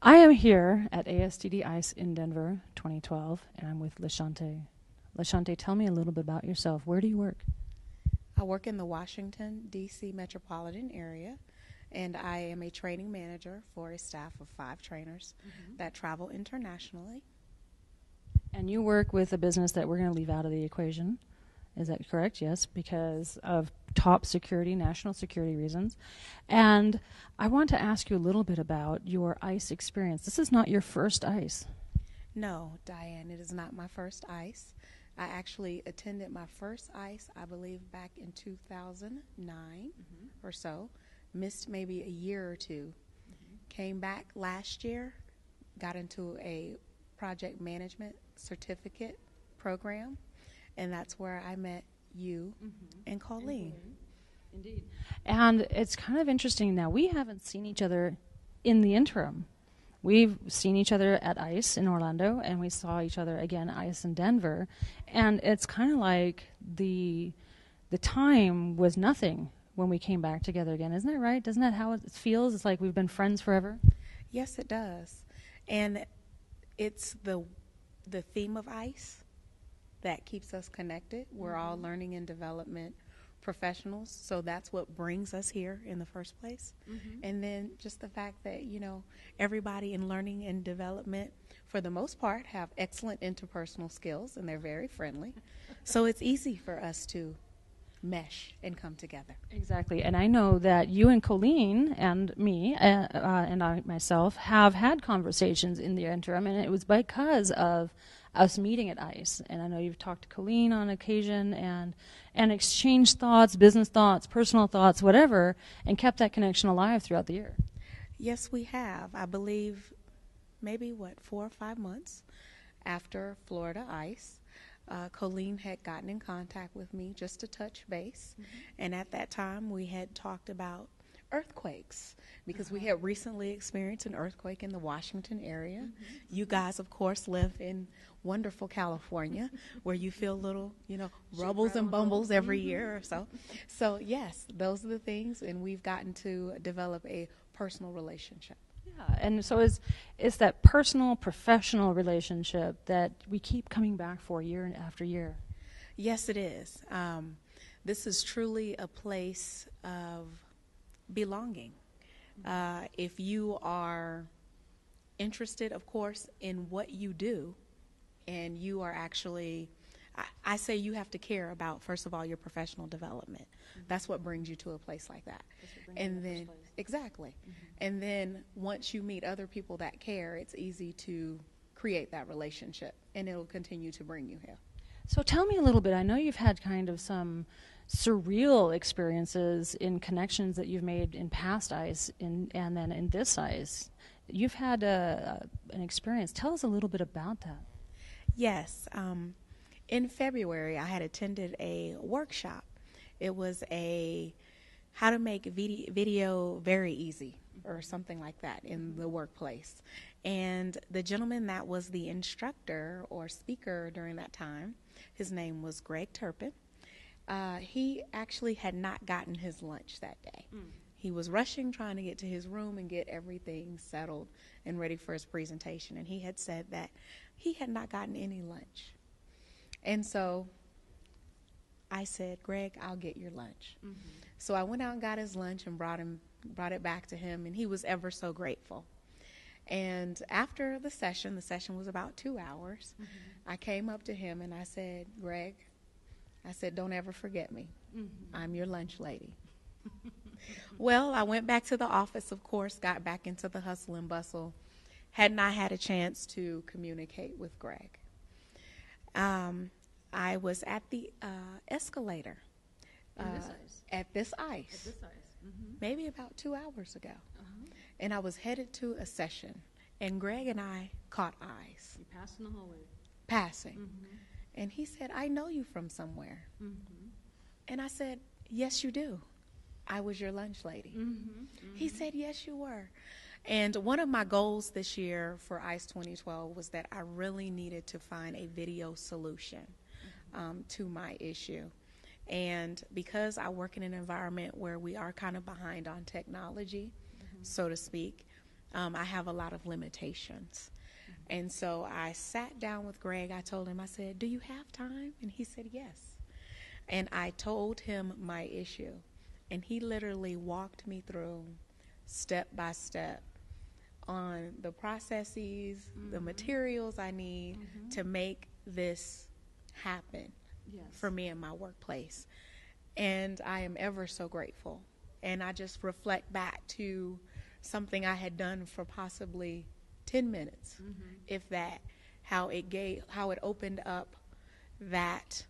I am here at ASTD-ICE in Denver 2012, and I'm with LaSheantea. LaSheantea, tell me a little bit about yourself. Where do you work? I work in the Washington, D.C. metropolitan area, and I am a training manager for a staff of 5 trainers that travel internationally. And you work with a business that we're going to leave out of the equation. Is that correct? Yes, because of top security, national security reasons. And I want to ask you a little bit about your ICE experience. This is not your first ICE. No, Diane, it is not my first ICE. I actually attended my first ICE, I believe, back in 2009 or so. Missed maybe a year or two. Came back last year, got into a project management certificate program, and that's where I met you and Colleen. Indeed. And it's kind of interesting now. We haven't seen each other in the interim. We've seen each other at ICE in Orlando, and we saw each other again at ICE in Denver. And it's kind of like the time was nothing when we came back together again. Isn't that right? Doesn't that how it feels? It's like we've been friends forever? Yes, it does. And it's the theme of ICE that keeps us connected. We're all learning and development professionals, so that's what brings us here in the first place. And then just the fact that, you know, everybody in learning and development, for the most part, have excellent interpersonal skills, and they're very friendly. So it's easy for us to mesh and come together. Exactly. And I know that you and Colleen and me and I myself have had conversations in the interim, and it was because of us meeting at ICE. And I know you've talked to Colleen on occasion and exchanged thoughts, business thoughts, personal thoughts, whatever, and kept that connection alive throughout the year. Yes, we have. I believe maybe, 4 or 5 months after Florida ICE, Colleen had gotten in contact with me just to touch base. And at that time, we had talked about earthquakes because we had recently experienced an earthquake in the Washington area. You guys, of course, live in wonderful California where you feel little, rubbles and bumbles every year or so. So, yes, those are the things, and we've gotten to develop a personal relationship. Yeah, and so it's that personal, professional relationship that we keep coming back for year after year. Yes, it is. This is truly a place of belonging. If you are interested, of course, in what you do, and you are actually, I say you have to care about, first of all, your professional development. That's what brings you to a place like that. And then, exactly. And then once you meet other people that care, it's easy to create that relationship, and it'll continue to bring you here. So tell me a little bit. I know you've had kind of some surreal experiences in connections that you've made in past ICE and then in this ICE. You've had an experience. Tell us a little bit about that. Yes. In February, I had attended a workshop. It was a how to make video very easy or something like that in the workplace. And the gentleman that was the instructor or speaker during that time, his name was Greg Turpin. He actually had not gotten his lunch that day. He was rushing, trying to get to his room and get everything settled and ready for his presentation. And he had said that he had not gotten any lunch. And so I said, Greg, I'll get your lunch. So I went out and got his lunch and brought it back to him, and he was ever so grateful. And after the session was about 2 hours, I came up to him and I said, Greg, I said, don't ever forget me. I'm your lunch lady. Well, I went back to the office, of course, got back into the hustle and bustle, had not had a chance to communicate with Greg. I was at the escalator at this ICE, maybe about 2 hours ago. And I was headed to a session, and Greg and I caught eyes. You passed in the hallway. Passing. And he said, I know you from somewhere. And I said, yes, you do. I was your lunch lady. He said, yes, you were. And one of my goals this year for ICE 2012 was that I really needed to find a video solution to my issue. And because I work in an environment where we are kind of behind on technology, so to speak, I have a lot of limitations. And so I sat down with Greg. I told him, I said, do you have time? And he said, yes. And I told him my issue. And he literally walked me through step by step on the processes, the materials I need to make this happen for me in my workplace. And I am ever so grateful. And I just reflect back to something I had done for possibly 10 minutes, if that, how it opened up that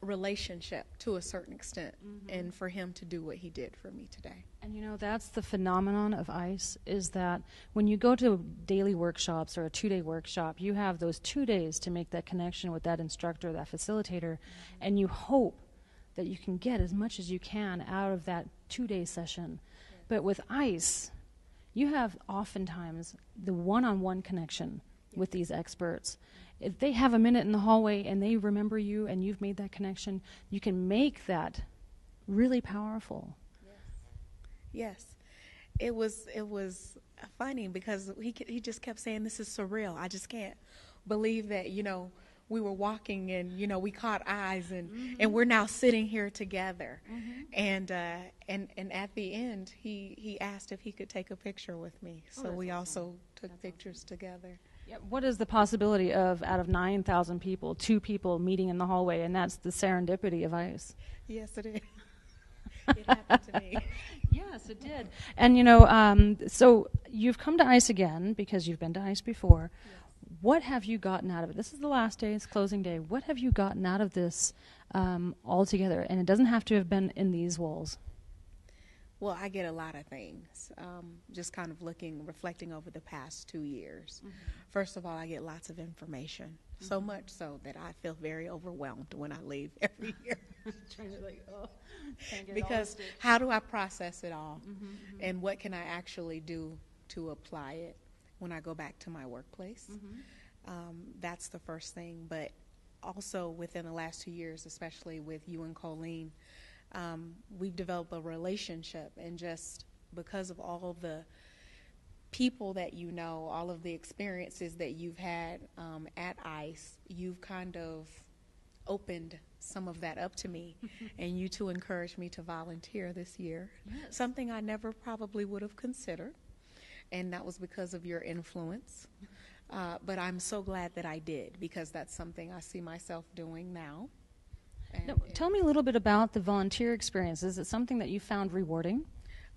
relationship to a certain extent, and for him to do what he did for me today. And you know, that's the phenomenon of ICE, is that when you go to daily workshops or a 2-day workshop, you have those 2 days to make that connection with that instructor, that facilitator, and you hope that you can get as much as you can out of that 2-day session. But with ICE, you have oftentimes the one-on-one connection with these experts. If they have a minute in the hallway and they remember you and you've made that connection, you can make that really powerful. Yes. It was funny because he just kept saying, this is surreal. I just can't believe that, you know, we were walking and, you know, we caught eyes and we're now sitting here together. And at the end, he asked if he could take a picture with me. So we also took pictures together. Yeah, what is the possibility of, out of 9,000 people, 2 people meeting in the hallway, and that's the serendipity of ICE? Yes, it is. It happened to me. Yes, it did. And, you know, so you've come to ICE again because you've been to ICE before. Yes. What have you gotten out of it? This is the last day, it's closing day. What have you gotten out of this altogether? And it doesn't have to have been in these walls. Well, I get a lot of things, just kind of reflecting over the past 2 years. First of all, I get lots of information, so much so that I feel very overwhelmed when I leave every year. Trying to because how do I process it all? And what can I actually do to apply it when I go back to my workplace? That's the first thing. But also within the last 2 years, especially with you and Colleen, we've developed a relationship, and just because of all of the people that you know, all of the experiences that you've had at ICE, you've kind of opened some of that up to me, and you two encouraged me to volunteer this year, something I never probably would have considered, and that was because of your influence. But I'm so glad that I did, because that's something I see myself doing now. Now, tell me a little bit about the volunteer experience. Is it something that you found rewarding?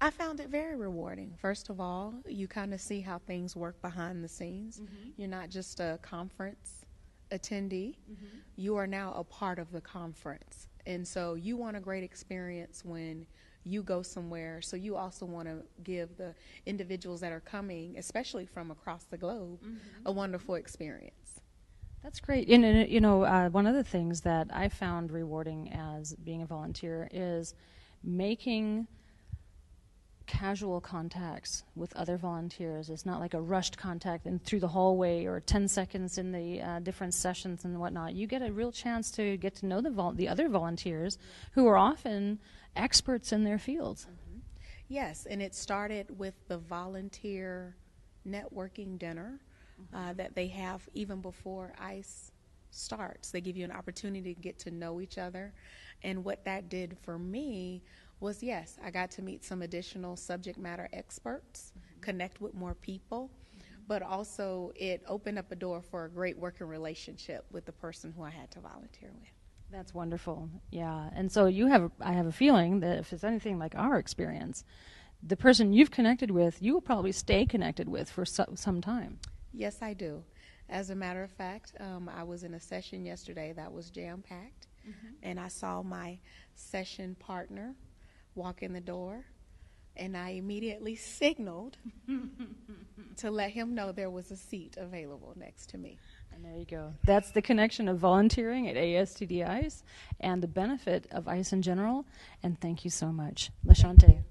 I found it very rewarding. First of all, you kind of see how things work behind the scenes. You're not just a conference attendee. You are now a part of the conference. And so you want a great experience when you go somewhere. So you also want to give the individuals that are coming, especially from across the globe, a wonderful experience. That's great. And you know, one of the things that I found rewarding as being a volunteer is making casual contacts with other volunteers. It's not like a rushed contact and through the hallway or 10 seconds in the different sessions and whatnot. You get a real chance to get to know the other volunteers who are often experts in their fields. Yes, and it started with the volunteer networking dinner that they have even before ICE starts. They give you an opportunity to get to know each other. And what that did for me was, yes, I got to meet some additional subject matter experts, connect with more people, but also it opened up a door for a great working relationship with the person who I had to volunteer with. That's wonderful. Yeah. And so I have a feeling that if it's anything like our experience, the person you've connected with, you will probably stay connected with for some time. Yes, I do. As a matter of fact, I was in a session yesterday that was jam-packed, and I saw my session partner walk in the door, and I immediately signaled to let him know there was a seat available next to me. And there you go. That's the connection of volunteering at ASTD ICE and the benefit of ICE in general. And thank you so much. LaSheantea.